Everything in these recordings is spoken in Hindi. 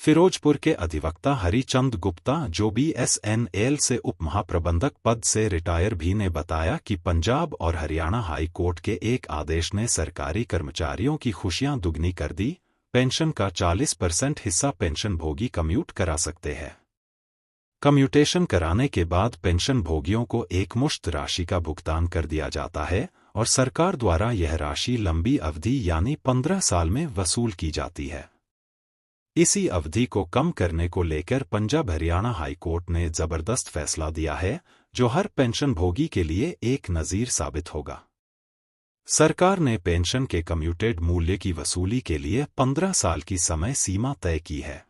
फिरोजपुर के अधिवक्ता हरिचंद गुप्ता, जो BSNL से उप महाप्रबंधक पद से रिटायर भी, ने बताया कि पंजाब और हरियाणा हाई कोर्ट के एक आदेश ने सरकारी कर्मचारियों की खुशियां दुगनी कर दी। पेंशन का 40% हिस्सा पेंशन भोगी कम्यूट करा सकते हैं। कम्यूटेशन कराने के बाद पेंशन भोगियों को एकमुश्त राशि का भुगतान कर दिया जाता है और सरकार द्वारा यह राशि लंबी अवधि यानी 15 साल में वसूल की जाती है। इसी अवधि को कम करने को लेकर पंजाब हरियाणा हाई कोर्ट ने जबरदस्त फैसला दिया है, जो हर पेंशन भोगी के लिए एक नज़ीर साबित होगा। सरकार ने पेंशन के कम्यूटेड मूल्य की वसूली के लिए 15 साल की समय सीमा तय की है।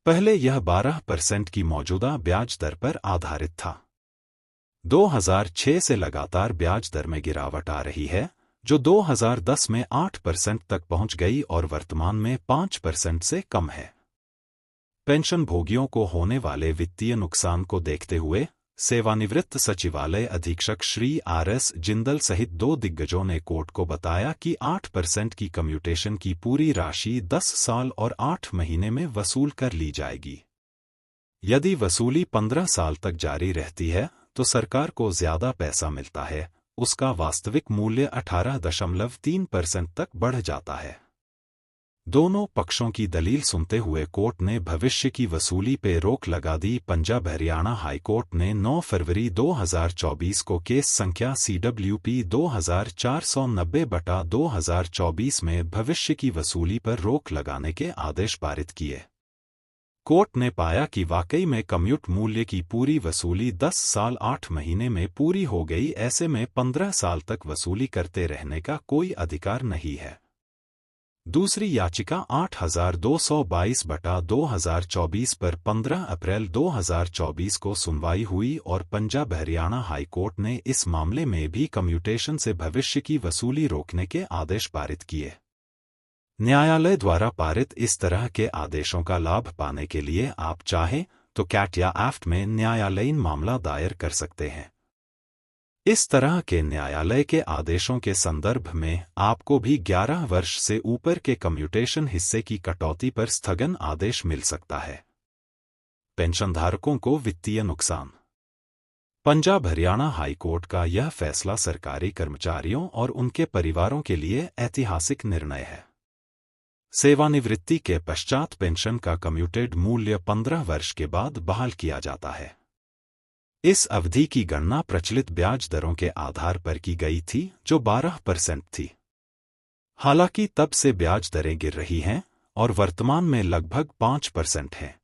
पहले यह 12% की मौजूदा ब्याज दर पर आधारित था। 2006 से लगातार ब्याज दर में गिरावट आ रही है, जो 2010 में 8% तक पहुंच गई और वर्तमान में 5% से कम है। पेंशन भोगियों को होने वाले वित्तीय नुकसान को देखते हुए सेवानिवृत्त सचिवालय अधीक्षक श्री RS जिंदल सहित 2 दिग्गजों ने कोर्ट को बताया कि 8% की कम्यूटेशन की पूरी राशि 10 साल और 8 महीने में वसूल कर ली जाएगी। यदि वसूली 15 साल तक जारी रहती है तो सरकार को ज्यादा पैसा मिलता है, उसका वास्तविक मूल्य 18.3% तक बढ़ जाता है। दोनों पक्षों की दलील सुनते हुए कोर्ट ने भविष्य की वसूली पे रोक लगा दी। पंजाब हरियाणा हाई कोर्ट ने 9 फरवरी 2024 को केस संख्या CWP 2490/2024 में भविष्य की वसूली पर रोक लगाने के आदेश पारित किए। कोर्ट ने पाया कि वाकई में कम्यूट मूल्य की पूरी वसूली 10 साल 8 महीने में पूरी हो गई। ऐसे में 15 साल तक वसूली करते रहने का कोई अधिकार नहीं है। दूसरी याचिका 8222/2024 पर 15 अप्रैल 2024 को सुनवाई हुई और पंजाब हरियाणा हाई कोर्ट ने इस मामले में भी कम्यूटेशन से भविष्य की वसूली रोकने के आदेश पारित किए। न्यायालय द्वारा पारित इस तरह के आदेशों का लाभ पाने के लिए आप चाहें तो कैट या एफ्ट में न्यायालयीन मामला दायर कर सकते हैं। इस तरह के न्यायालय के आदेशों के संदर्भ में आपको भी 11 वर्ष से ऊपर के कम्यूटेशन हिस्से की कटौती पर स्थगन आदेश मिल सकता है। पेंशनधारकों को वित्तीय नुकसान। पंजाब हरियाणा हाई कोर्ट का यह फैसला सरकारी कर्मचारियों और उनके परिवारों के लिए ऐतिहासिक निर्णय है। सेवानिवृत्ति के पश्चात पेंशन का कम्यूटेड मूल्य 15 वर्ष के बाद बहाल किया जाता है। इस अवधि की गणना प्रचलित ब्याज दरों के आधार पर की गई थी, जो 12% थी। हालांकि तब से ब्याज दरें गिर रही हैं और वर्तमान में लगभग 5% हैं।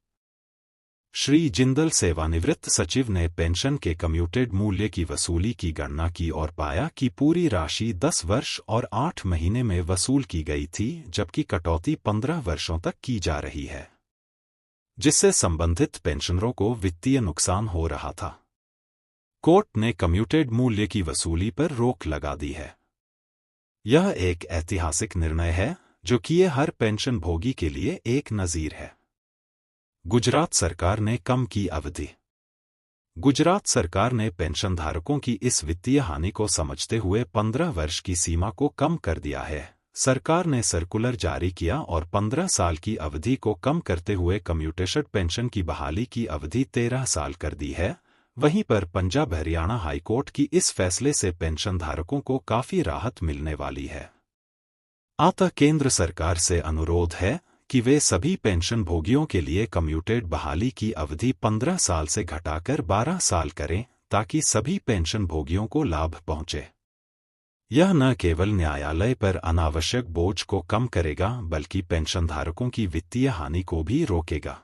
श्री जिंदल सेवानिवृत्त सचिव ने पेंशन के कम्यूटेड मूल्य की वसूली की गणना की और पाया कि पूरी राशि 10 वर्ष और 8 महीने में वसूल की गई थी, जबकि कटौती 15 वर्षों तक की जा रही है, जिससे संबंधित पेंशनरों को वित्तीय नुकसान हो रहा था। कोर्ट ने कम्यूटेड मूल्य की वसूली पर रोक लगा दी है। यह एक ऐतिहासिक निर्णय है जो कि हर पेंशन भोगी के लिए एक नज़ीर है। गुजरात सरकार ने कम की अवधि। गुजरात सरकार ने पेंशनधारकों की इस वित्तीय हानि को समझते हुए 15 वर्ष की सीमा को कम कर दिया है। सरकार ने सर्कुलर जारी किया और 15 साल की अवधि को कम करते हुए कम्यूटेशन पेंशन की बहाली की अवधि 13 साल कर दी है। वहीं पर पंजाब हरियाणा हाई कोर्ट की इस फैसले से पेंशनधारकों को काफी राहत मिलने वाली है। अतः केंद्र सरकार से अनुरोध है कि वे सभी पेंशन भोगियों के लिए कम्यूटेड बहाली की अवधि 15 साल से घटाकर 12 साल करें, ताकि सभी पेंशन भोगियों को लाभ पहुंचे। यह न केवल न्यायालय पर अनावश्यक बोझ को कम करेगा, बल्कि पेंशनधारकों की वित्तीय हानि को भी रोकेगा।